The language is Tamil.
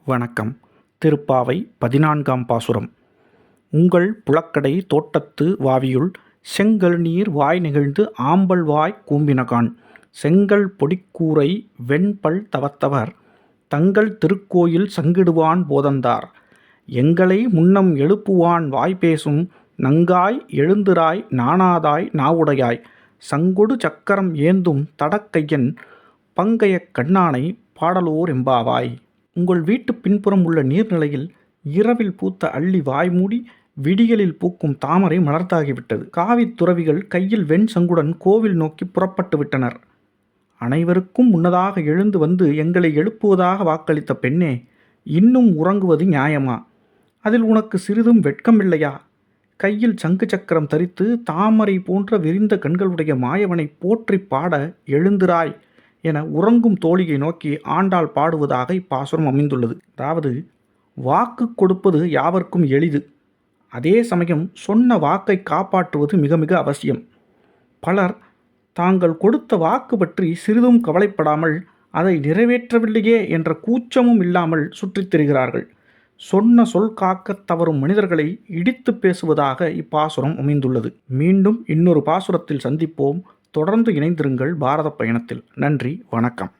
வணக்கம். திருப்பாவை 14ஆம் பாசுரம். உங்கள் புழக்கடை தோட்டத்து வாவியுள் செங்கல் நீர் வாய் நெகிழ்ந்து ஆம்பல் வாய் கூம்பினகாண் செங்கல் பொடிக்கூரை வெண்பல் தவத்தவர் தங்கள் திருக்கோயில் சங்கிடுவான் போதந்தார் எங்களை முன்னம் எழுப்புவான் வாய்பேசும் நங்காய் எழுந்திராய் நாணாதாய் நாவுடையாய் சங்கொடு சக்கரம் ஏந்தும் தடக்கையன் பங்கையக் கண்ணானை பாடலோர் எம்பாவாய். உங்கள் வீட்டு பின்புறம் உள்ள நீர்நிலையில் இரவில் பூத்த அள்ளி வாய்மூடி விடியலில் பூக்கும் தாமரை மலர்ந்தாகிவிட்டது. காவித் துறவிகள் கையில் வெண் சங்குடன் கோவில் நோக்கி புறப்பட்டு விட்டனர். அனைவருக்கும் முன்னதாக எழுந்து வந்து எங்களை எழுப்புவதாக வாக்களித்த பெண்ணே, இன்னும் உறங்குவது நியாயமா? அதில் உனக்கு சிறிதும் வெட்கமில்லையா? கையில் சங்கு சக்கரம் தரித்து தாமரை போன்ற விரிந்த கண்களுடைய மாயவனை போற்றி பாட எழுந்திராய் என உறங்கும் தோழியை நோக்கி ஆண்டாள் பாடுவதாக இப்பாசுரம் அமைந்துள்ளது. அதாவது, வாக்கு கொடுப்பது யாவர்க்கும் எளிது. அதே சமயம் சொன்ன வாக்கை காப்பாற்றுவது மிக மிக அவசியம். பலர் தாங்கள் கொடுத்த வாக்கு பற்றி சிறிதும் கவலைப்படாமல் அதை நிறைவேற்றவில்லையே என்ற கூச்சமும் இல்லாமல் சுற்றித் திரிகிறார்கள். சொன்ன சொல் காக்க தவறும் மனிதர்களை இடித்து பேசுவதாக இப்பாசுரம் அமைந்துள்ளது. மீண்டும் இன்னொரு பாசுரத்தில் சந்திப்போம். தொடர்ந்து இணைந்திருங்கள் பாரத பயணத்தில். நன்றி, வணக்கம்.